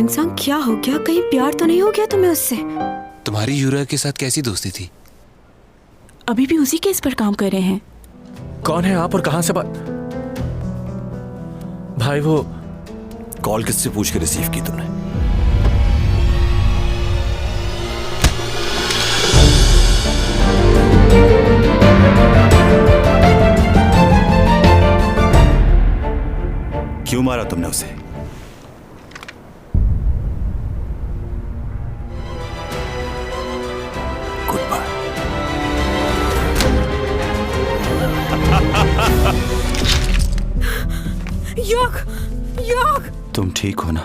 योंगसांग, क्या हो गया? कहीं प्यार तो नहीं हो गया तुम्हें उससे? तुम्हारी यूरा के साथ कैसी दोस्ती थी? अभी भी उसी केस पर काम कर रहे हैं। कौन है आप और कहां से बात? भाई वो कॉल किससे पूछ के रिसीव की तुमने? क्यों मारा तुमने उसे? Good bye. योग, योग। तुम ठीक हो ना?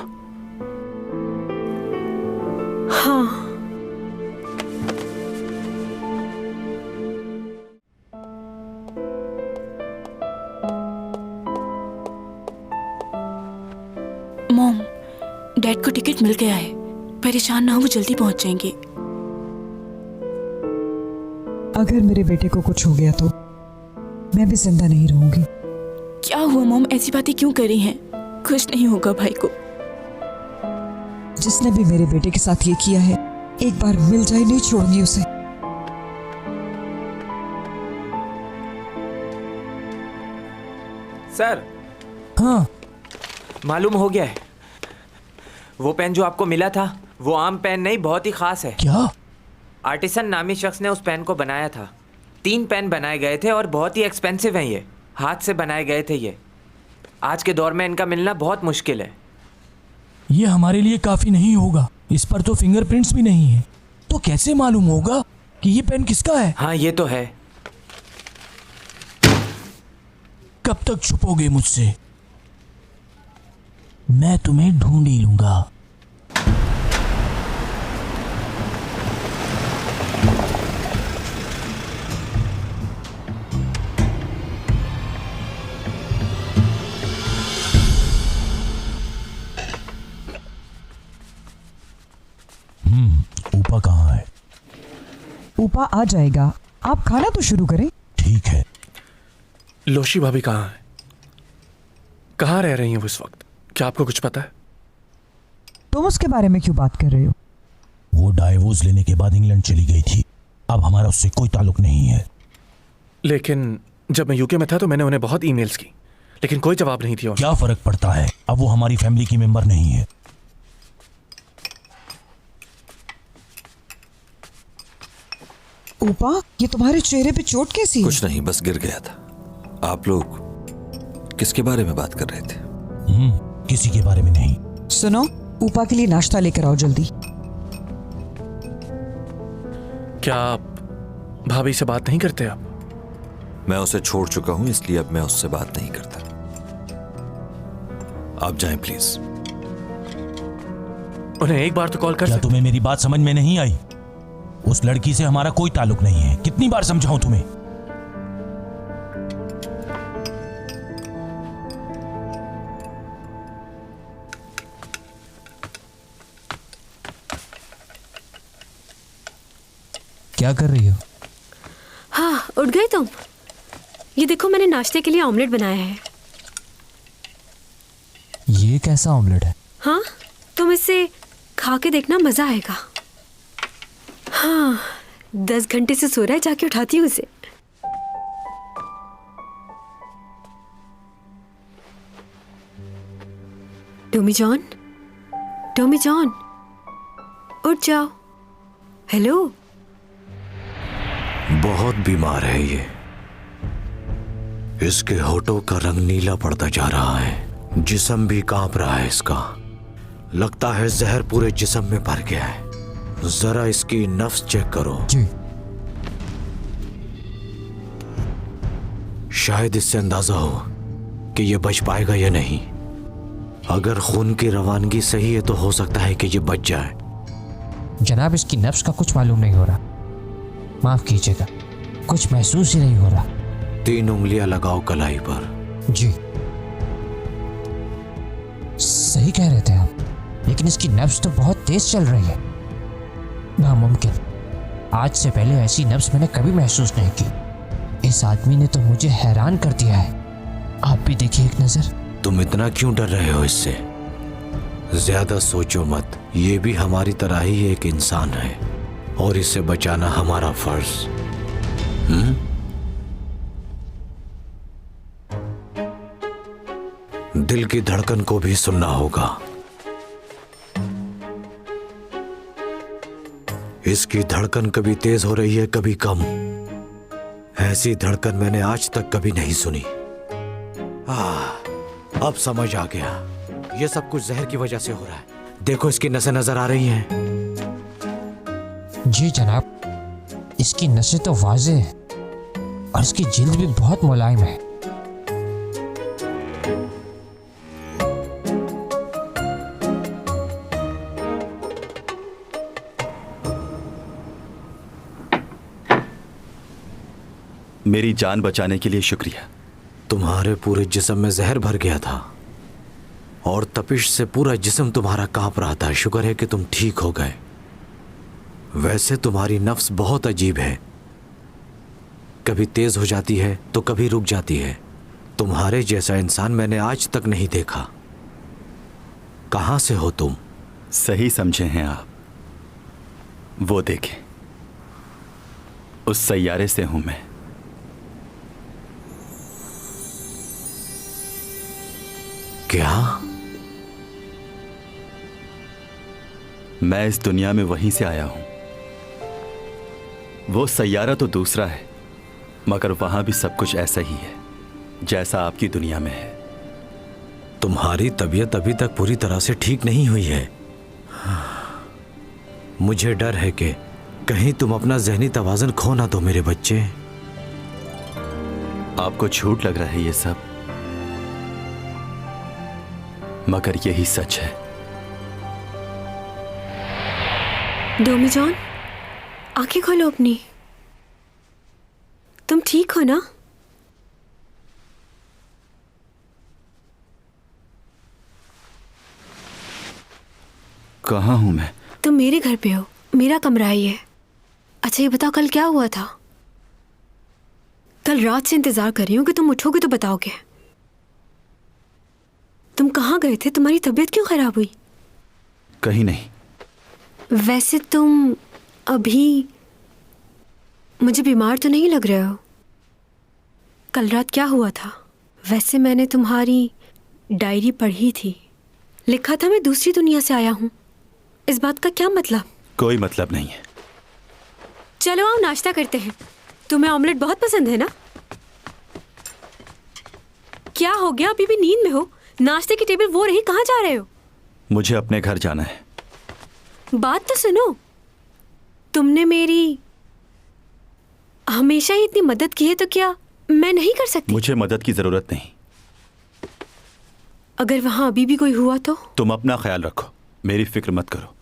हाँ। मॉम, डैड को टिकट मिल गया है। परेशान ना हो, वो जल्दी पहुंच जाएंगे। अगर मेरे बेटे को कुछ हो गया तो मैं भी जिंदा नहीं रहूंगी। क्या हुआ मॉम, ऐसी बातें क्यों कर रही हैं? कुछ नहीं होगा भाई को। जिसने भी मेरे बेटे के साथ ये किया है, एक बार मिल जाए नहीं छोड़ूंगी उसे। सर, हाँ, मालूम हो गया है। वो पेन जो आपको मिला था वो आम पेन नहीं, बहुत ही खास है। क्या? आर्टिसन नामी शख्स ने उस पेन को बनाया था। 3 पेन बनाए गए थे और बहुत ही एक्सपेंसिव हैं। ये हाथ से बनाए गए थे। ये आज के दौर में इनका मिलना बहुत मुश्किल है। ये हमारे लिए काफी नहीं होगा। इस पर तो फिंगरप्रिंट्स भी नहीं है, तो कैसे मालूम होगा कि ये पेन किसका है? हाँ, ये तो है। कब तक छुपोगे मुझसे? मैं तुम्हें ढूंढ ही लूंगा। ऊपा कहाँ है? ऊपा आ जाएगा, आप खाना तो शुरू करें। ठीक है। लोशी भाभी कहाँ है? कहाँ रह रही हैं वो इस वक्त? क्या आपको कुछ पता है? तुम उसके बारे में क्यों बात कर रहे हो? वो डाइवोर्स लेने के बाद इंग्लैंड चली गई थी। अब हमारा उससे कोई ताल्लुक नहीं है। लेकिन जब मैं यूके में था तो मैंने उन्हें बहुत ईमेल्स की, लेकिन कोई जवाब नहीं दिया। क्या फर्क पड़ता है? अब वो हमारी फैमिली की मेंबर नहीं है। ऊपा, ये तुम्हारे चेहरे पे चोट कैसी है? कुछ नहीं, बस गिर गया था। आप लोग किसके बारे में बात कर रहे थे? किसी के बारे में नहीं। सुनो, ऊपा के लिए नाश्ता लेकर आओ जल्दी। क्या आप भाभी से बात नहीं करते? आप? मैं उसे छोड़ चुका हूं, इसलिए अब मैं उससे बात नहीं करता। आप जाएं प्लीज। उन्हें एक बार तो कॉल कर क्या तुम्हें मेरी बात समझ में नहीं आई? उस लड़की से हमारा कोई ताल्लुक नहीं है। कितनी बार समझाऊं तुम्हें? क्या कर रही हो? हाँ, उठ गए तुम? ये देखो, मैंने नाश्ते के लिए ऑमलेट बनाया है। ये कैसा ऑमलेट है? हाँ, तुम इसे खा के देखना, मजा आएगा। हाँ, 10 घंटे से सो रहा है, जाके उठाती हूँ उसे। टॉमी जॉन, टॉमी जॉन, उठ जाओ। हेलो। बहुत बीमार है ये। इसके होठों का रंग नीला पड़ता जा रहा है। जिस्म भी कांप रहा है इसका। लगता है जहर पूरे जिस्म में भर गया है। जरा इसकी नफ्स चेक करो। जी। शायद इससे अंदाजा हो कि ये बच पाएगा या नहीं। अगर खून की रवानगी सही है तो हो सकता है कि ये बच जाए। जनाब, इसकी नफ्स का कुछ मालूम नहीं हो रहा। माफ कीजिएगा, कुछ महसूस ही नहीं हो रहा। 3 उंगलियां लगाओ कलाई पर। जी, सही कह रहे थे आप, लेकिन इसकी नब्ज तो बहुत तेज चल रही है। नामुमकिन। आज से पहले ऐसी नब्ज मैंने कभी महसूस नहीं की। इस आदमी ने तो मुझे हैरान कर दिया है। आप भी देखिए एक नजर। तुम इतना क्यों डर रहे हो इससे? ज्यादा सोचो मत, ये भी हमारी तरह ही एक इंसान है और इसे बचाना हमारा फर्ज। दिल की धड़कन को भी सुनना होगा। इसकी धड़कन कभी तेज हो रही है, कभी कम। ऐसी धड़कन मैंने आज तक कभी नहीं सुनी। अब समझ आ गया, ये सब कुछ जहर की वजह से हो रहा है। देखो इसकी नसें नजर आ रही हैं। जी जनाब, इसकी नसें तो वाज़े हैं और इसकी जिल्द भी बहुत मुलायम है। मेरी जान बचाने के लिए शुक्रिया। तुम्हारे पूरे जिस्म में जहर भर गया था और तपिश से पूरा जिस्म तुम्हारा कांप रहा था। शुक्र है कि तुम ठीक हो गए। वैसे तुम्हारी नफ्स बहुत अजीब है, कभी तेज हो जाती है तो कभी रुक जाती है। तुम्हारे जैसा इंसान मैंने आज तक नहीं देखा। कहां से हो तुम? सही समझे हैं आप। वो देखें, उस सैयारे से हूं मैं। क्या? मैं इस दुनिया में वहीं से आया हूं। वो सैयारा तो दूसरा है, मगर वहां भी सब कुछ ऐसा ही है जैसा आपकी दुनिया में है। तुम्हारी तबीयत अभी तक पूरी तरह से ठीक नहीं हुई है। मुझे डर है कि कहीं तुम अपना जहनी तवाज़ुन खो ना दो मेरे बच्चे। आपको झूठ लग रहा है ये सब, मगर यही सच है। डोमी जॉन, आंखें खोलो अपनी। तुम ठीक हो ना? कहाँ हूं मैं? तुम मेरे घर पे हो, मेरा कमरा है ये। अच्छा ये बताओ कल क्या हुआ था? कल रात से इंतजार कर रही हूँ कि तुम उठोगे तो बताओगे। तुम कहाँ गए थे? तुम्हारी तबीयत क्यों खराब हुई? कहीं नहीं। वैसे तुम अभी मुझे बीमार तो नहीं लग रहे हो। कल रात क्या हुआ था? वैसे मैंने तुम्हारी डायरी पढ़ी थी, लिखा था मैं दूसरी दुनिया से आया हूँ। इस बात का क्या मतलब? कोई मतलब नहीं है। चलो आओ नाश्ता करते हैं। तुम्हें ऑमलेट बहुत पसंद है ना? क्या हो गया, अभी भी नींद में हो? नाश्ते की टेबल वो रही, कहाँ जा रहे हो? मुझे अपने घर जाना है। बात तो सुनो, तुमने मेरी हमेशा ही इतनी मदद की है, तो क्या मैं नहीं कर सकती? मुझे मदद की जरूरत नहीं। अगर वहां अभी भी कोई हुआ तो? तुम अपना ख्याल रखो, मेरी फिक्र मत करो।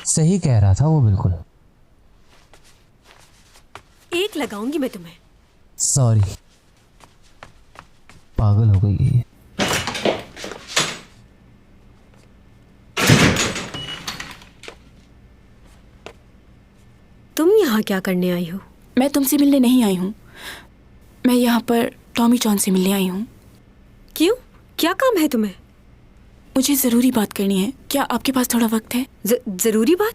सही कह रहा था वो बिल्कुल। एक लगाऊंगी मैं तुम्हें। सॉरी, पागल हो गई है। तुम यहाँ क्या करने आई हो? मैं तुमसे मिलने नहीं आई हूँ, मैं यहाँ पर टॉमी जॉन से मिलने आई हूँ। क्यों, क्या काम है तुम्हें? मुझे ज़रूरी बात करनी है, क्या आपके पास थोड़ा वक्त है? जरूरी बात?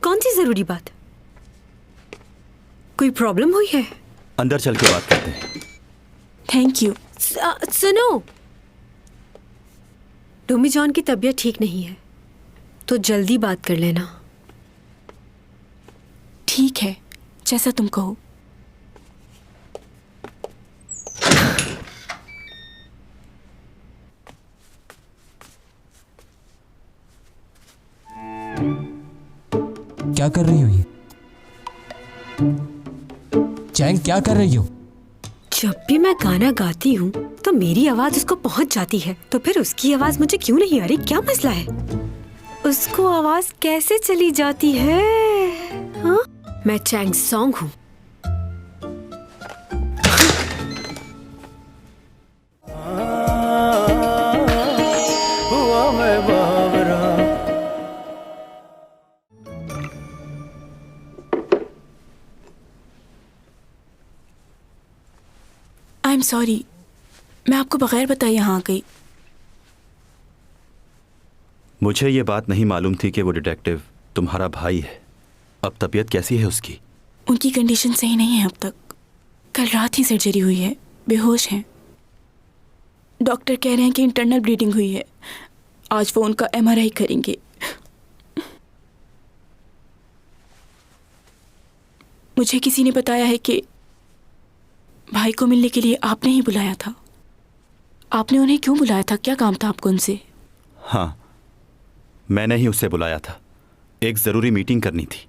कौन सी जरूरी बात? कोई प्रॉब्लम हुई है? अंदर चल के बात करते हैं। Thank you. सुनो, डोमी जॉन की तबीयत ठीक नहीं है, तो जल्दी बात कर लेना। ठीक है, जैसा तुम कहो। क्या कर रही हो ये? चैंग, क्या कर रही हो? जब भी मैं गाना गाती हूँ तो मेरी आवाज उसको पहुंच जाती है, तो फिर उसकी आवाज मुझे क्यों नहीं आ रही? क्या मसला है? उसको आवाज कैसे चली जाती है? हाँ? मैं चैंग सॉन्ग हूँ। एम सॉरी, मैं आपको बगैर बताए यहाँ आ गई। मुझे ये बात नहीं मालूम थी कि वो डिटेक्टिव तुम्हारा भाई है। अब तबीयत कैसी है उसकी? उनकी कंडीशन सही नहीं है अब तक। कल रात ही सर्जरी हुई है, बेहोश हैं। डॉक्टर कह रहे हैं कि इंटरनल ब्लीडिंग हुई है। आज वो उनका MRI करेंगे। मुझे किसी ने बताया है कि भाई को मिलने के लिए आपने ही बुलाया था। आपने उन्हें क्यों बुलाया था? क्या काम था आपको उनसे? हाँ, मैंने ही उसे बुलाया था। एक ज़रूरी मीटिंग करनी थी।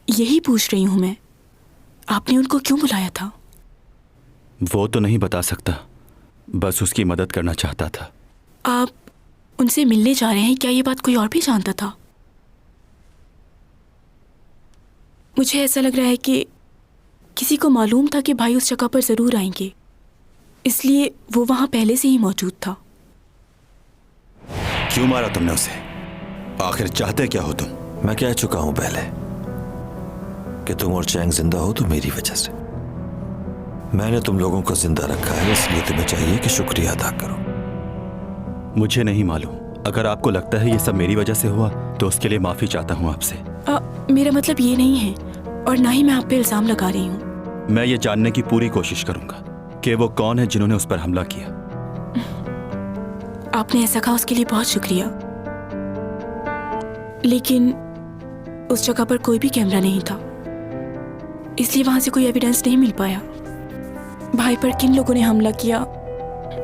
यही पूछ रही हूँ मैं, आपने उनको क्यों बुलाया था? वो तो नहीं बता सकता, बस उसकी मदद करना चाहता था। आप उनसे मिलने जा रहे हैं, क्या ये बात कोई और भी जानता था? मुझे ऐसा लग रहा है कि किसी को मालूम था कि भाई उस जगह पर ज़रूर आएंगे, इसलिए वो वहाँ पहले से ही मौजूद था। क्यों मारा तुमने उसे? आखिर चाहते क्या हो तुम? मैं कह चुका हूं पहले कि तुम और चैंग जिंदा हो तो मेरी वजह से। मैंने तुम लोगों को जिंदा रखा है, इसलिए तुम्हें चाहिए कि शुक्रिया अदा करो। मुझे नहीं मालूम। अगर आपको लगता है ये सब मेरी वजह से हुआ तो उसके लिए माफ़ी चाहता हूँ आपसे। मेरा मतलब ये नहीं है, और ना ही मैं आप पे इल्ज़ाम लगा रही हूँ। मैं ये जानने की पूरी कोशिश करूंगा कि वो कौन है जिन्होंने उस पर हमला किया। आपने ऐसा कहा उसके लिए बहुत शुक्रिया, लेकिन उस जगह पर कोई भी कैमरा नहीं था, इसलिए वहां से कोई एविडेंस नहीं मिल पाया। भाई पर किन लोगों ने हमला किया,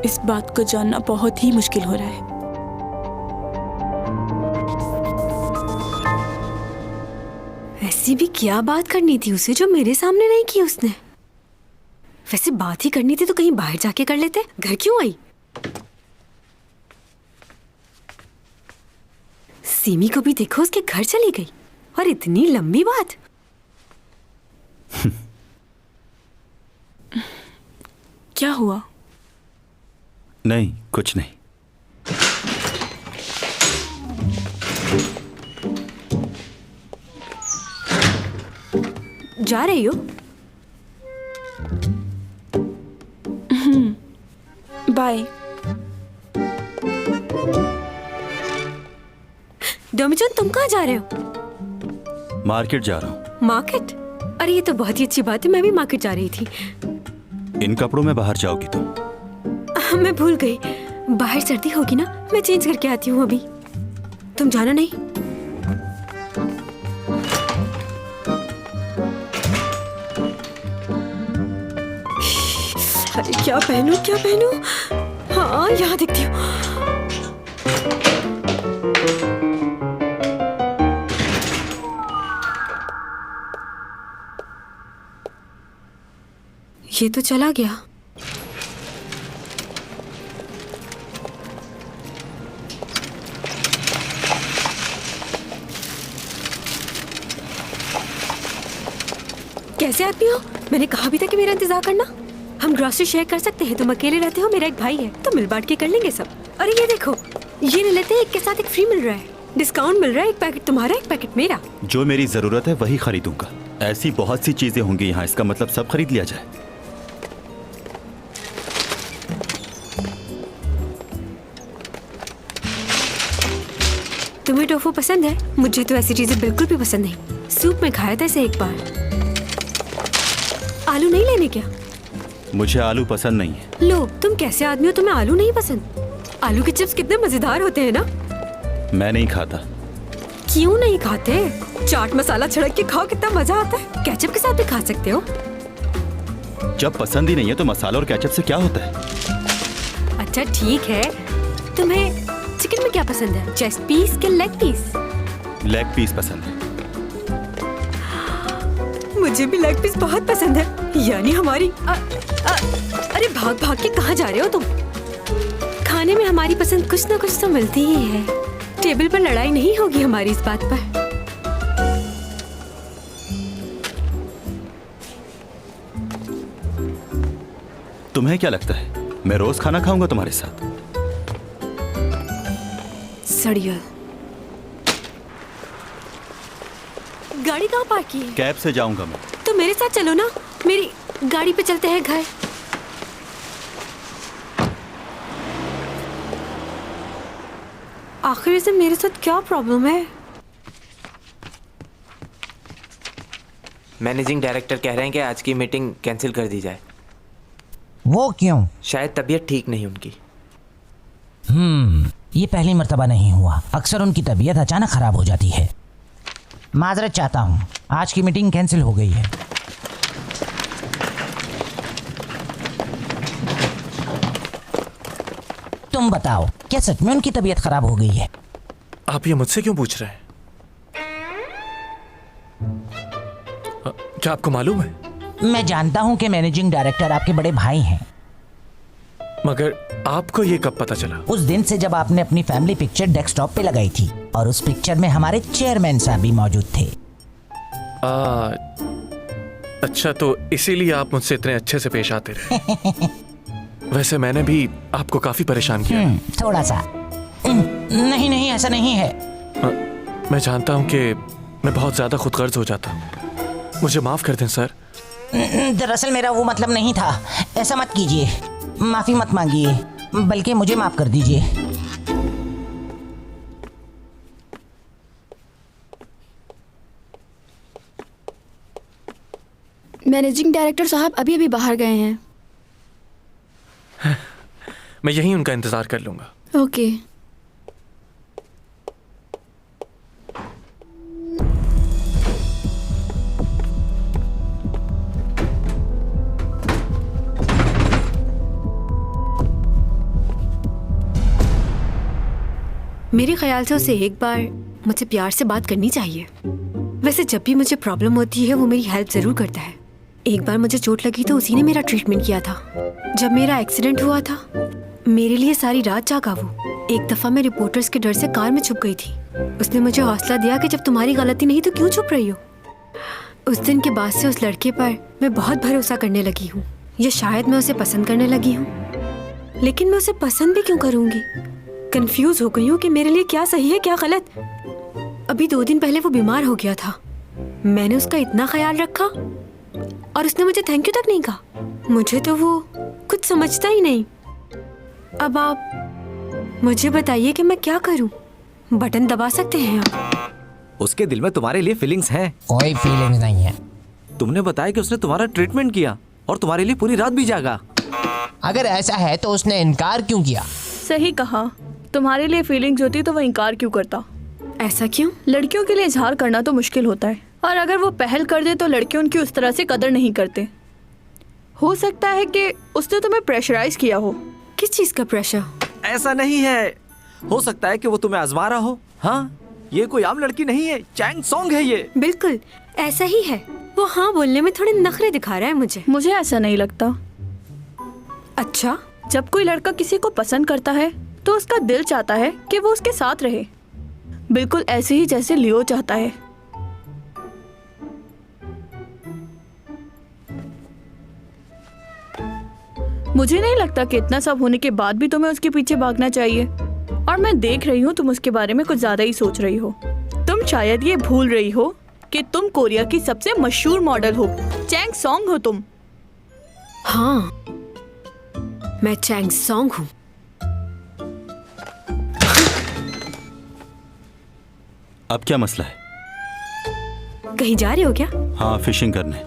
इस बात को जानना बहुत ही मुश्किल हो रहा है। ऐसी भी क्या बात करनी थी उसे जो मेरे सामने नहीं की उसने? वैसे बात ही करनी थी तो कहीं बाहर जाके कर लेते। घर क्यों आई? सीमी को भी देखो, उसके घर चली गई, और इतनी लंबी बात। क्या हुआ? नहीं, कुछ नहीं। जा रही हो? बाय। डोमिचन, तुम कहाँ जा रहे हो? मार्केट जा रहा हूँ। मार्केट? अरे ये तो बहुत ही अच्छी बात है, मैं भी मार्केट जा रही थी। इन कपड़ों में बाहर जाओगी तुम? मैं भूल गई, बाहर सर्दी होगी ना, मैं चेंज करके आती हूँ अभी। तुम जाना नहीं? अरे क्या पहनूं, क्या पहनूं? हाँ, यहाँ दिखती हूँ। ये तो चला गया। कैसे आदमी हो? मैंने कहा भी था कि मेरा इंतजार करना। हम ग्रोसरी शेयर कर सकते हैं, तुम अकेले रहते हो, मेरा एक भाई है, तो मिल बांट के कर लेंगे सब। अरे ये देखो, ये ले लेते हैं, एक के साथ एक फ्री मिल रहा है, डिस्काउंट मिल रहा है, एक पैकेट तुम्हारा एक पैकेट मेरा। जो मेरी जरूरत है वही खरीदूंगा। ऐसी बहुत सी चीजें होंगी यहाँ, इसका मतलब सब खरीद लिया जाए। तुम्हें टोफू पसंद है? मुझे तो ऐसी चीजें बिल्कुल भी पसंद नहीं। सूप में खाया था इसे एक बार। आलू नहीं लेने क्या? मुझे आलू पसंद नहीं है। लो, तुम कैसे आदमी हो, तुम्हें आलू नहीं पसंद? आलू के चिप्स कितने मजेदार होते हैं ना। मैं नहीं खाता। क्यों नहीं खाते? चाट मसाला छिड़क के खाओ, कितना मजा आता है। केचप के साथ भी खा सकते हो। जब पसंद ही नहीं है तो मसाला और केचप से क्या होता है? अच्छा ठीक है, तुम्हें चिकन में क्या पसंद है, चेस्ट पीस के लेग पीस? लेग पीस पसंद है। मुझे भी लेग पीस बहुत पसंद है। यानी हमारी अरे भाग भाग के कहाँ जा रहे हो तुम? खाने में हमारी पसंद कुछ ना कुछ तो मिलती ही है। टेबल पर लड़ाई नहीं होगी हमारी इस बात पर। तुम्हें क्या लगता है मैं रोज खाना खाऊंगा तुम्हारे साथ? सड़िया। गाड़ी कहाँ पार्क की है? कैब से जाऊंगा मैं। तो मेरे साथ चलो ना, मेरी गाड़ी पे चलते हैं घर। आखिर इसे मेरे साथ क्या प्रॉब्लम है? मैनेजिंग डायरेक्टर कह रहे हैं कि आज की मीटिंग कैंसिल कर दी जाए। वो क्यों? शायद तबीयत ठीक नहीं उनकी। ये पहली मर्तबा नहीं हुआ। अक्सर उनकी तबीयत अचानक खराब हो जाती है। माजरत चाहता हूँ, आज की मीटिंग कैंसिल हो गई है। तुम बताओ, क्या सच में उनकी तबीयत खराब हो गई है? आप ये मुझसे क्यों पूछ रहे हैं? क्या आपको मालूम है? मैं जानता हूँ कि मैनेजिंग डायरेक्टर आपके बड़े भाई हैं। मगर आपको ये कब पता चला? उस दिन से जब आपने अपनी फैमिली पिक्चर डेस्कटॉप पे लगाई थी और उस पिक्चर में हमारे चेयरमैन साहब भी मौजूद थे। अच्छा, तो इसीलिए आप मुझसे इतने अच्छे से पेश आते रहे। वैसे मैंने भी आपको काफी परेशान किया। थोड़ा सा। नहीं नहीं, ऐसा नहीं है। मैं जानता हूँ कि मैं बहुत ज्यादा खुदगर्ज हो जाता हूँ, मुझे माफ कर दें सर। दरअसल मेरा वो मतलब नहीं था। ऐसा मत कीजिए, माफी मत मांगिए, बल्कि मुझे माफ कर दीजिए। मैनेजिंग डायरेक्टर साहब अभी अभी बाहर गए हैं। मैं यहीं उनका इंतजार कर लूंगा। ओके। मेरे ख्याल से उसे एक बार मुझसे प्यार से बात करनी चाहिए। वैसे जब भी मुझे प्रॉब्लम होती है वो मेरी हेल्प जरूर करता है। एक बार मुझे चोट लगी तो उसी ने मेरा ट्रीटमेंट किया था। जब मेरा एक्सीडेंट हुआ था मेरे लिए सारी रात जागा वो। एक दफा मैं रिपोर्टर्स के डर से कार में छुप गई थी। उसने मुझे हौसला दिया कि जब तुम्हारी गलती नहीं तो क्यों छुप रही हो। उस दिन के बाद से उस लड़के पर मैं बहुत भरोसा करने लगी हूँ, या शायद मैं उसे पसंद करने लगी हूँ। लेकिन मैं उसे पसंद भी क्यों करूँगी? कंफ्यूज हो गई हूँ कि मेरे लिए क्या सही है क्या गलत। अभी 2 दिन पहले वो बीमार हो गया था, मैंने उसका इतना ख्याल रखा और उसने मुझे थैंक यू तक नहीं कहा। मुझे तो वो कुछ समझता ही नहीं। अब आप मुझे बताइए कि मैं क्या करूं? बटन दबा सकते हैं आप? उसके दिल में तुम्हारे लिए फीलिंग्स हैं। कोई फीलिंग्स नहीं है। तुमने बताया कि उसने तुम्हारा ट्रीटमेंट किया और तुम्हारे लिए पूरी रात भी जागा। अगर ऐसा है तो उसने इनकार क्यों किया? सही कहा, तुम्हारे लिए फीलिंग्स होती तो वो इनकार क्यों करता? ऐसा क्यों? लड़कियों के लिए इजहार करना तो मुश्किल होता है, और अगर वो पहल कर दे तो लड़के उनकी उस तरह से कदर नहीं करते। हो सकता है कि उसने तुम्हें प्रेशराइज किया हो। किस चीज का प्रेशर? ऐसा नहीं है, हो सकता है कि वो तुम्हें आजमा रहा हो। हाँ, ये कोई आम लड़की नहीं है, चैंग सॉन्ग है ये। बिल्कुल ऐसा ही है। वो हाँ बोलने में थोड़े नखरे दिखा रहा है मुझे ऐसा नहीं लगता। अच्छा, जब कोई लड़का किसी को पसंद करता है तो उसका दिल चाहता है कि वो उसके साथ रहे, बिल्कुल ऐसे ही जैसे लियो चाहता है। मुझे नहीं लगता कि इतना सब होने के बाद भी तुम्हें उसके पीछे भागना चाहिए। और मैं देख रही हूँ तुम उसके बारे में कुछ ज्यादा ही सोच रही हो। तुम शायद ये भूल रही हो कि तुम कोरिया की सबसे मशहूर मॉडल हो, चैंग सॉन्ग हो तुम। हाँ, मैं चैंग सॉन्ग हूँ। अब क्या मसला है? कहीं जा रहे हो क्या? हाँ, फिशिंग करने।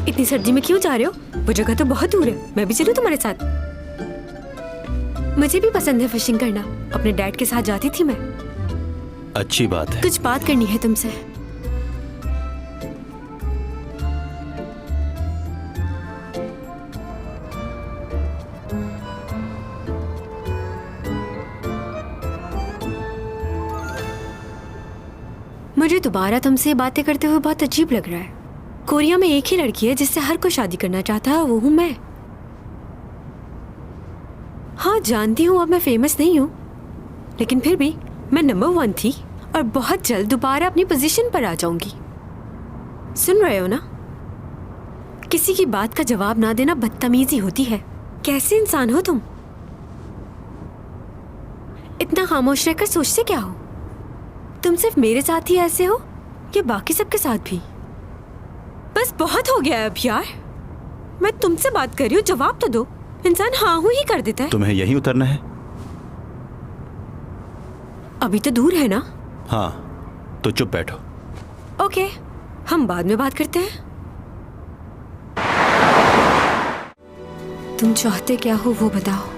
इतनी सर्दी में क्यों जा रहे हो? वो जगह तो बहुत दूर है, मैं भी चलूं तुम्हारे साथ? मुझे भी पसंद है फिशिंग करना, अपने डैड के साथ जाती थी मैं। अच्छी बात है। कुछ बात करनी है तुमसे। मुझे दोबारा तुमसे बातें करते हुए बहुत अजीब लग रहा है। कोरिया में एक ही लड़की है जिससे हर कोई शादी करना चाहता है, वो हूं मैं। हाँ जानती हूँ अब मैं फेमस नहीं हूँ, लेकिन फिर भी मैं नंबर 1 थी और बहुत जल्द दोबारा अपनी पोजीशन पर आ जाऊंगी। सुन रहे हो ना? किसी की बात का जवाब ना देना बदतमीजी होती है। कैसे इंसान हो तुम? इतना खामोश रहकर सोचते क्या हो? तुम सिर्फ मेरे साथ ही ऐसे हो या बाकी सबके साथ भी? बस बहुत हो गया है अब यार। मैं तुमसे बात कर रही हूँ, जवाब तो दो। इंसान हाँ हूँ ही कर देता है। तुम्हें यहीं उतरना है? अभी तो दूर है ना। हाँ, तो चुप बैठो। ओके, हम बाद में बात करते हैं। तुम चाहते क्या हो वो बताओ।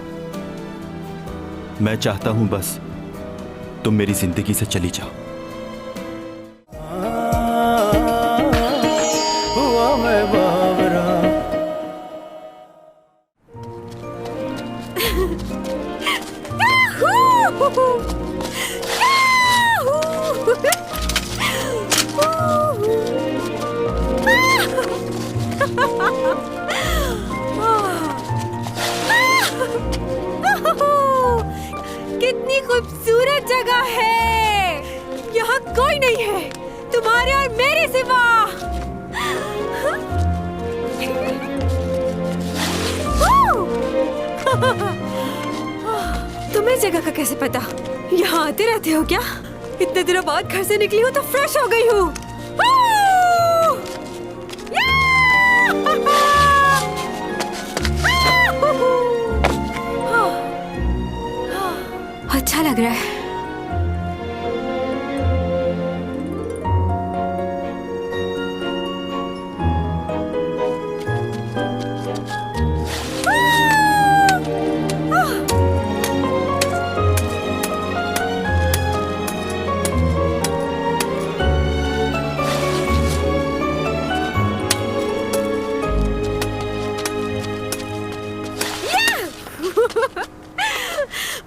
मैं चाहता हूं बस तुम मेरी जिंदगी से चली जाओ। कितनी खूबसूरत जगह है। यहाँ कोई नहीं है तुम्हारे और मेरे सिवा। तुम्हें जगह का कैसे पता? यहाँ आते रहते हो क्या? इतने दिनों बाद घर से निकली हूँ तो फ्रेश हो गई हूँ। अच्छा लग रहा है।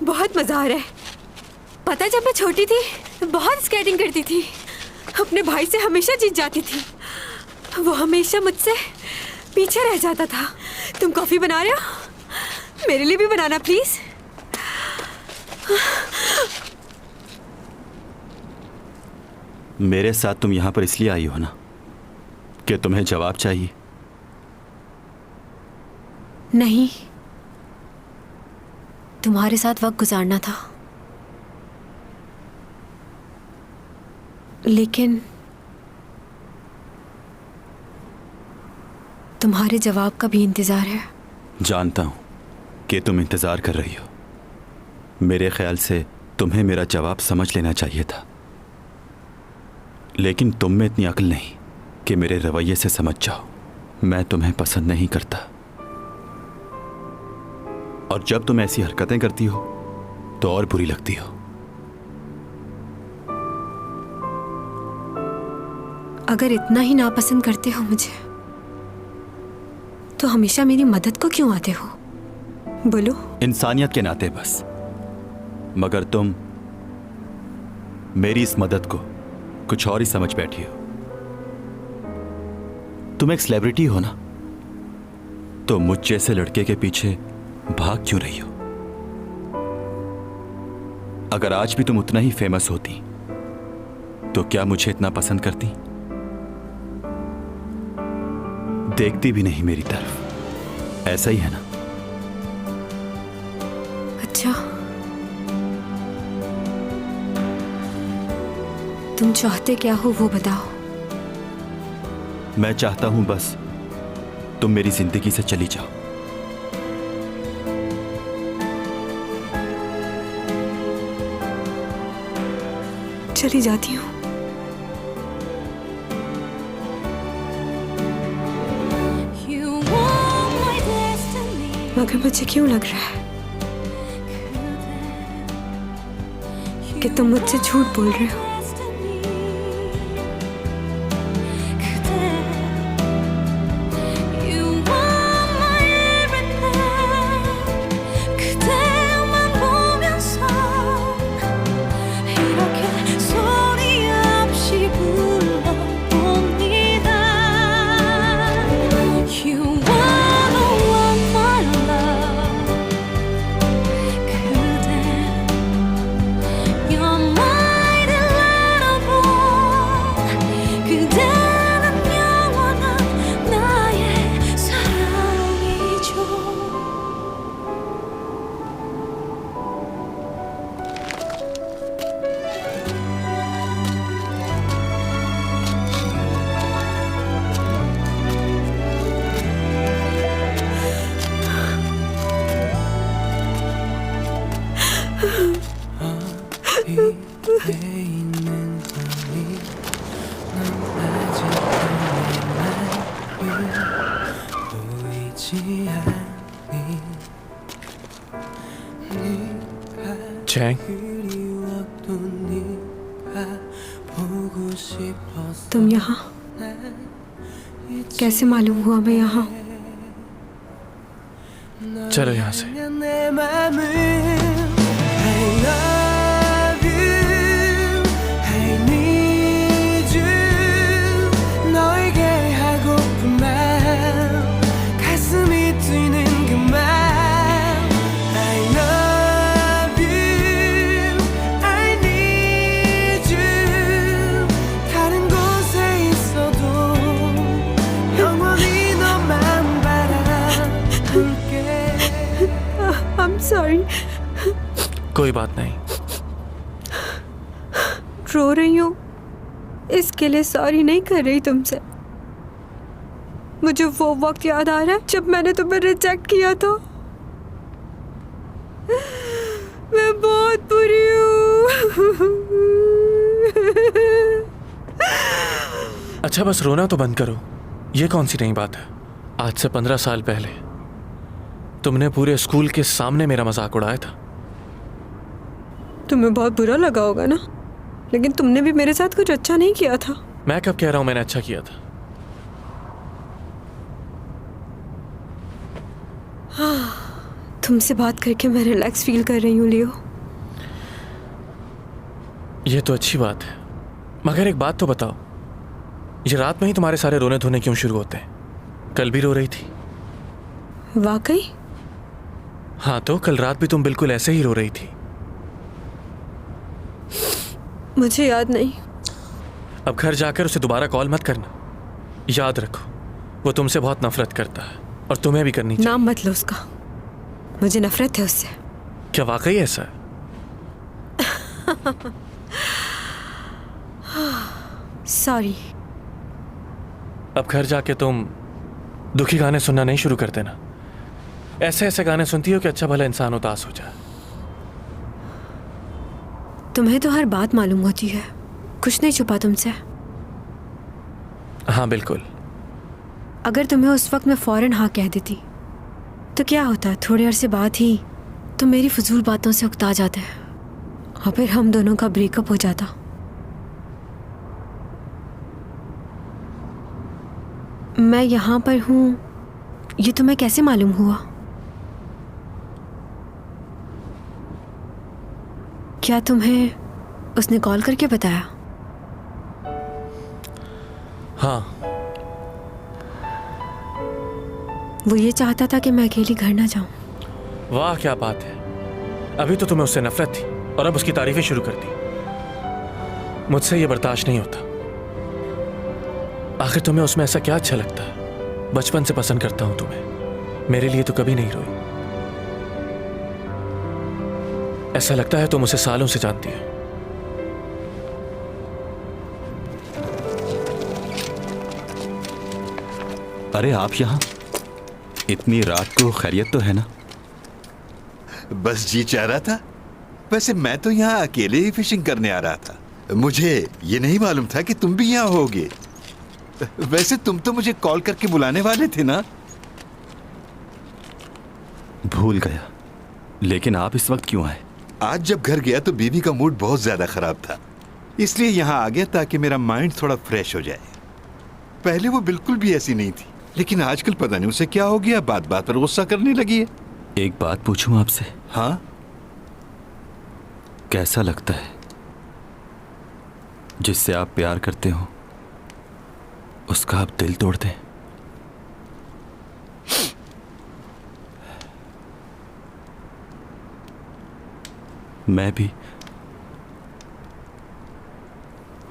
बहुत मजा आ रहा है। पता है, जब मैं छोटी थी बहुत स्केटिंग करती थी। अपने भाई से हमेशा जीत जाती थी। वो हमेशा मुझसे पीछे रह जाता था। तुम कॉफी बना रहे हो? मेरे लिए भी बनाना प्लीज। मेरे साथ तुम यहां पर इसलिए आई हो ना कि तुम्हें जवाब चाहिए? नहीं, तुम्हारे साथ वक्त गुजारना था। लेकिन तुम्हारे जवाब का भी इंतजार है। जानता हूं कि तुम इंतजार कर रही हो। मेरे ख्याल से तुम्हें मेरा जवाब समझ लेना चाहिए था, लेकिन तुम में इतनी अक्ल नहीं कि मेरे रवैये से समझ जाओ। मैं तुम्हें पसंद नहीं करता, और जब तुम ऐसी हरकतें करती हो तो और बुरी लगती हो। अगर इतना ही नापसंद करते हो मुझे, तो हमेशा मेरी मदद को क्यों आते हो? बोलो। इंसानियत के नाते बस। मगर तुम मेरी इस मदद को कुछ और ही समझ बैठी हो। तुम एक सेलिब्रिटी हो ना, तो मुझ जैसे लड़के के पीछे भाग क्यों रही हो? अगर आज भी तुम उतना ही फेमस होती तो क्या मुझे इतना पसंद करती? देखती भी नहीं मेरी तरफ। ऐसा ही है ना? अच्छा, तुम चाहते क्या हो वो बताओ। मैं चाहता हूं बस तुम मेरी जिंदगी से चली जाओ। चली जाती हूँ। मगर मुझे क्यों लग रहा है कि तुम मुझसे झूठ बोल रहे हो। You're my delight. चैंग, तुम यहाँ कैसे मालूम हुआ मैं यहाँ? चलो यहाँ से। सॉरी। कोई बात नहीं। रो रही हूँ इसके लिए सॉरी नहीं कर रही तुमसे। मुझे वो वक्त याद आ रहा है जब मैंने तुम्हें रिजेक्ट किया था। मैं बहुत बुरी हूँ। अच्छा बस रोना तो बंद करो। ये कौन सी नई बात है? आज से 15 साल पहले तुमने पूरे स्कूल के सामने मेरा मजाक उड़ाया था। तुम्हें बहुत बुरा लगा होगा ना, लेकिन तुमने भी मेरे साथ कुछ अच्छा नहीं किया था। मैं कब कह रहा हूं मैंने अच्छा किया था? तुमसे बात करके मैं रिलैक्स फील कर रही हूँ लियो। ये तो अच्छी बात है, मगर एक बात तो बताओ, ये रात में ही तुम्हारे सारे रोने धोने क्यों शुरू होते हैं? कल भी रो रही थी। वाकई? हाँ तो कल रात भी तुम बिल्कुल ऐसे ही रो रही थी। मुझे याद नहीं। अब घर जाकर उसे दोबारा कॉल मत करना। याद रखो वो तुमसे बहुत नफरत करता है और तुम्हें भी करनी चाहिए। नाम मत लो उसका, मुझे नफरत है उससे। क्या वाकई ऐसा है? सॉरी। अब घर जाके तुम दुखी गाने सुनना नहीं शुरू कर देना। ऐसे ऐसे गाने सुनती हो कि अच्छा भला इंसान उदास हो जाए। तुम्हें तो हर बात मालूम होती है, कुछ नहीं छुपा तुमसे। हाँ बिल्कुल। अगर तुम्हें उस वक्त मैं फौरन हाँ कह देती तो क्या होता? थोड़े अरसे बाद ही तुम मेरी फजूल बातों से उकता जाते और फिर हम दोनों का ब्रेकअप हो जाता। मैं यहाँ पर हूँ ये तुम्हें कैसे मालूम हुआ? क्या तुम्हें उसने कॉल करके बताया? हाँ। वो ये चाहता था कि मैं अकेली घर ना जाऊं। वाह क्या बात है। अभी तो तुम्हें उससे नफरत थी और अब उसकी तारीफें शुरू कर दी। मुझसे ये बर्दाश्त नहीं होता। आखिर तुम्हें उसमें ऐसा क्या अच्छा लगता है? बचपन से पसंद करता हूं तुम्हें, मेरे लिए तो कभी नहीं रोई। ऐसा लगता है तुम उसे सालों से जानती हो। अरे आप यहाँ इतनी रात को? खैरियत तो है ना? बस जी चाह रहा था। वैसे मैं तो यहाँ अकेले ही फिशिंग करने आ रहा था। मुझे ये नहीं मालूम था कि तुम भी यहाँ होगे। वैसे तुम तो मुझे कॉल करके बुलाने वाले थे ना? भूल गया। लेकिन आप इस वक्त क्यों आए? आज जब घर गया तो बीवी का मूड बहुत ज्यादा खराब था, इसलिए यहाँ आ गया ताकि मेरा माइंड थोड़ा फ्रेश हो जाए। पहले वो बिल्कुल भी ऐसी नहीं थी, लेकिन आजकल पता नहीं उसे क्या हो गया, बात बात पर गुस्सा करने लगी है। एक बात पूछूं आपसे? हाँ। कैसा लगता है जिससे आप प्यार करते हो उसका आप दिल तोड़ दें? मैं भी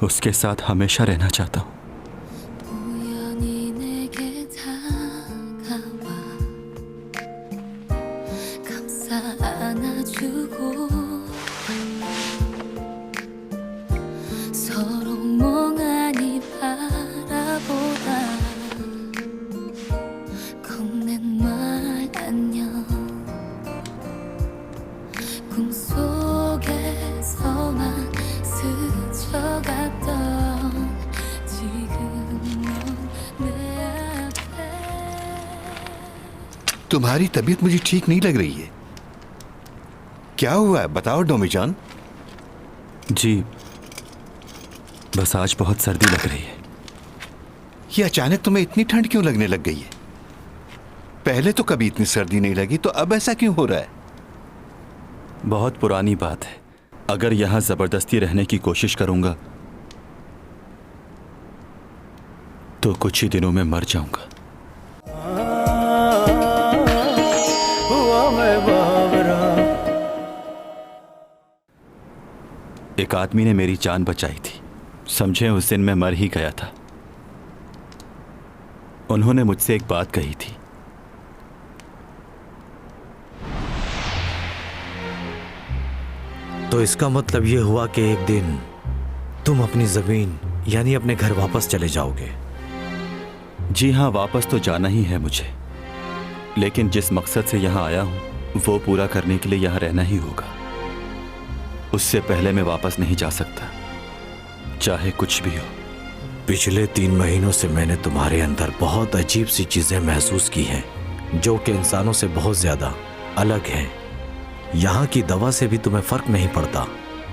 उसके साथ हमेशा रहना चाहता हूं। तुम्हारी तबीयत मुझे ठीक नहीं लग रही है। क्या हुआ है बताओ डोमीजान। जी, बस आज बहुत सर्दी लग रही है। ये अचानक तुम्हें इतनी ठंड क्यों लगने लग गई है? पहले तो कभी इतनी सर्दी नहीं लगी, तो अब ऐसा क्यों हो रहा है? बहुत पुरानी बात है। अगर यहां जबरदस्ती रहने की कोशिश करूंगा तो कुछ ही दिनों में मर जाऊंगा। एक आदमी ने मेरी जान बचाई थी। समझे उस दिन मैं मर ही गया था। उन्होंने मुझसे एक बात कही थी, तो इसका मतलब ये हुआ कि एक दिन तुम अपनी जमीन यानी अपने घर वापस चले जाओगे? जी हाँ, वापस तो जाना ही है मुझे, लेकिन जिस मकसद से यहाँ आया हूँ वो पूरा करने के लिए यहाँ रहना ही होगा। उससे पहले मैं वापस नहीं जा सकता, चाहे कुछ भी हो। पिछले 3 महीनों से मैंने तुम्हारे अंदर बहुत अजीब सी चीजें महसूस की हैं, जो कि इंसानों से बहुत ज्यादा अलग हैं। यहाँ की दवा से भी तुम्हें फर्क नहीं पड़ता,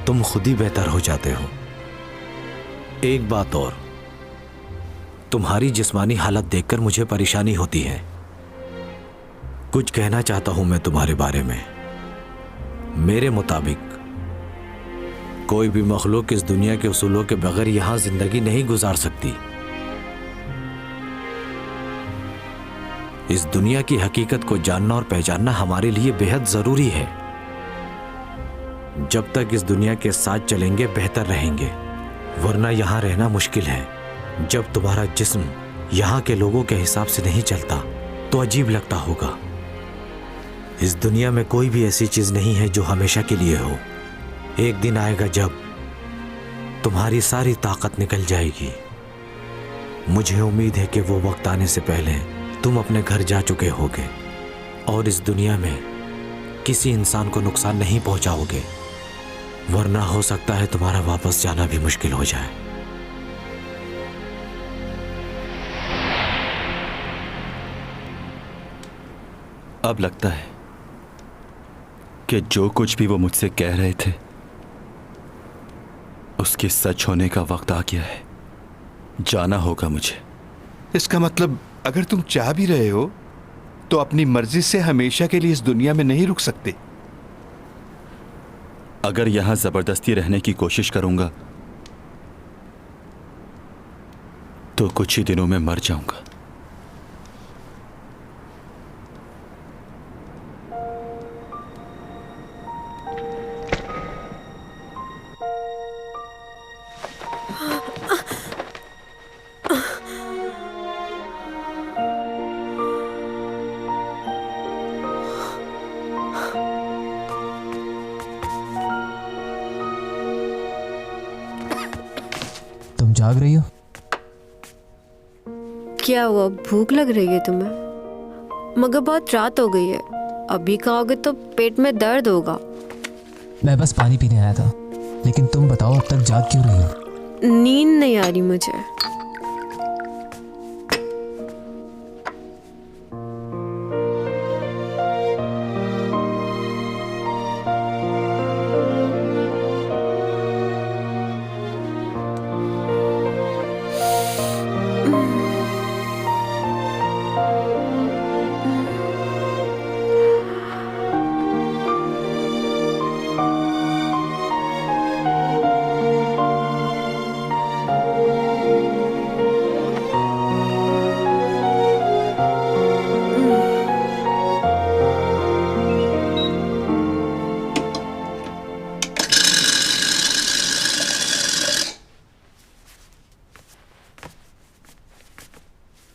तुम खुद ही बेहतर हो जाते हो। एक बात और, तुम्हारी जिस्मानी हालत देखकर मुझे परेशानी होती है। कुछ कहना चाहता हूं मैं तुम्हारे बारे में। मेरे मुताबिक कोई भी मखलूक इस दुनिया के उसूलों के बगैर यहां जिंदगी नहीं गुजार सकती। इस दुनिया की हकीकत को जानना और पहचानना हमारे लिए बेहद जरूरी है। जब तक इस दुनिया के साथ चलेंगे बेहतर रहेंगे, वरना यहां रहना मुश्किल है। जब तुम्हारा जिस्म यहां के लोगों के हिसाब से नहीं चलता तो अजीब लगता होगा। इस दुनिया में कोई भी ऐसी चीज नहीं है जो हमेशा के लिए हो। एक दिन आएगा जब तुम्हारी सारी ताकत निकल जाएगी। मुझे उम्मीद है कि वो वक्त आने से पहले तुम अपने घर जा चुके होगे और इस दुनिया में किसी इंसान को नुकसान नहीं पहुंचाओगे, वरना हो सकता है तुम्हारा वापस जाना भी मुश्किल हो जाए। अब लगता है कि जो कुछ भी वो मुझसे कह रहे थे उसके सच होने का वक्त आ गया है। जाना होगा मुझे। इसका मतलब अगर तुम चाह भी रहे हो तो अपनी मर्जी से हमेशा के लिए इस दुनिया में नहीं रुक सकते। अगर यहां जबरदस्ती रहने की कोशिश करूंगा तो कुछ ही दिनों में मर जाऊंगा। तुम जाग रही हो? क्या हुआ, भूख लग रही है तुम्हें? मगर बहुत रात हो गई है, अभी खाओगे तो पेट में दर्द होगा। मैं बस पानी पीने आया था, लेकिन तुम बताओ अब तक जाग क्यों रही हो? नींद नहीं आ रही मुझे।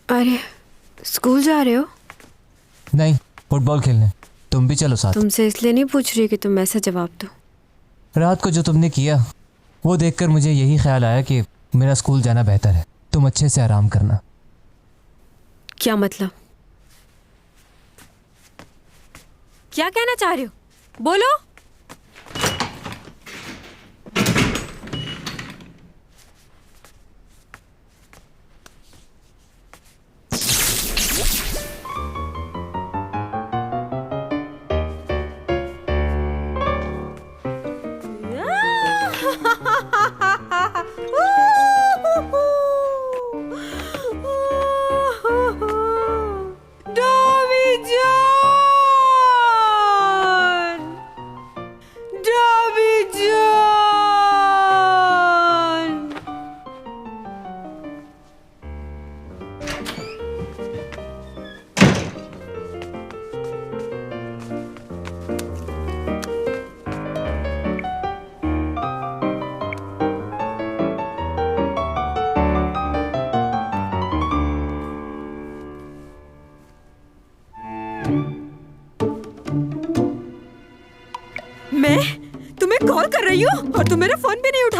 अरे, स्कूल जा रहे हो? नहीं, फुटबॉल खेलने। तुम भी चलो साथ। तुमसे इसलिए नहीं पूछ रही कि तुम ऐसा जवाब दो। रात को जो तुमने किया वो देखकर मुझे यही ख्याल आया कि मेरा स्कूल जाना बेहतर है। तुम अच्छे से आराम करना। क्या मतलब? क्या कहना चाह रहे हो? बोलो।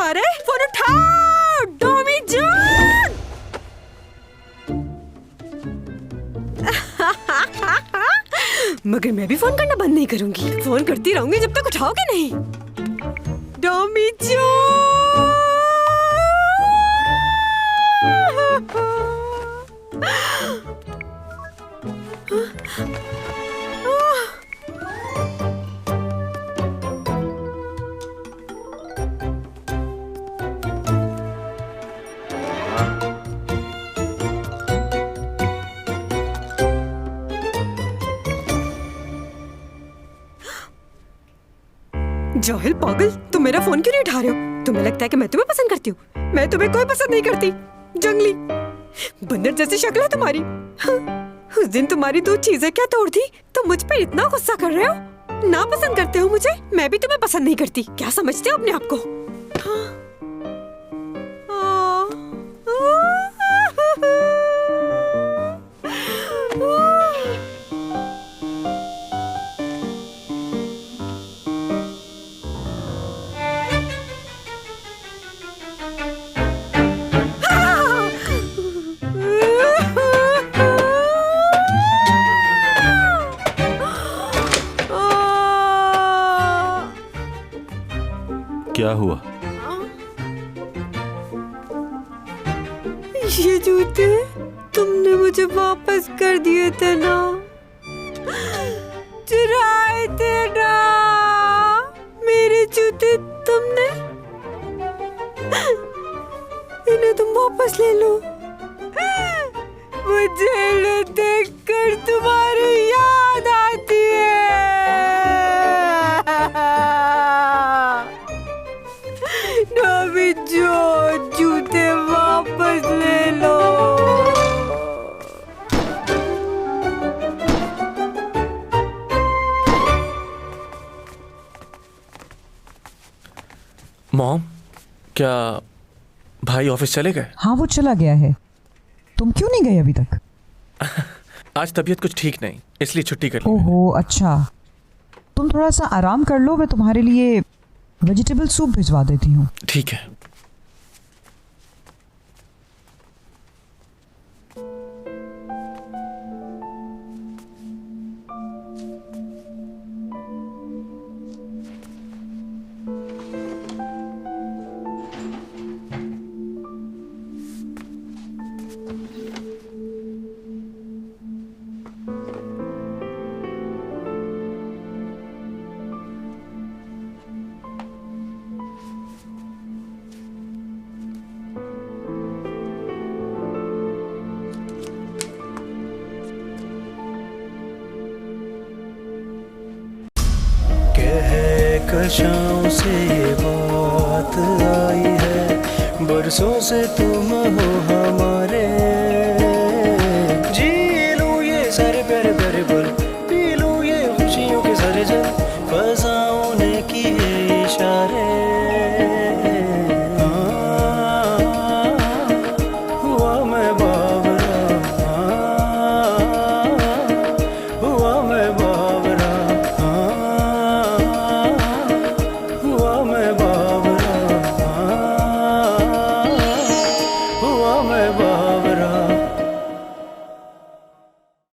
उठा रहे? फोन उठाओ डोमी जान। मगर मैं भी फोन करना बंद नहीं करूंगी, फोन करती रहूंगी जब तक उठाओगे नहीं। डोमी जान। जाहिल पागल, तुम मेरा फोन क्यों नहीं उठा रहे हो? तुम्हें लगता है कि मैं तुम्हें पसंद करती हूँ? मैं तुम्हें कोई पसंद नहीं करती। जंगली बंदर जैसी शक्ल है तुम्हारी। उस दिन तुम्हारी 2 चीजें क्या तोड़ दी? तुम मुझ पे इतना गुस्सा कर रहे हो? ना पसंद करते हो मुझे? मैं भी तुम्हें पसंद नहीं करती। क्या समझते हो अपने आप को? क्या हुआ? ये जूते तुमने मुझे वापस कर दिए थे ना? चुराए थे ना मेरे जूते तुमने? इन्हें तुम वापस ले लो। मुझे इन्हें देखकर तुम्हारी याद आती है। डोमी जो जूते वापस ले लो। मॉम, क्या भाई ऑफिस चले गए? हाँ वो चला गया है। तुम क्यों नहीं गए अभी तक? आज तबीयत कुछ ठीक नहीं, इसलिए छुट्टी कर ली। ओहो अच्छा, तुम थोड़ा सा आराम कर लो, मैं तुम्हारे लिए वेजिटेबल सूप भिजवा देती हूँ। ठीक है। कशाओं से ये बात आई है, बरसों से तुम हो हमारे। जी लूं ये सारे प्यारे प्यारे पल, पी लूं ये खुशियों के सारे जल।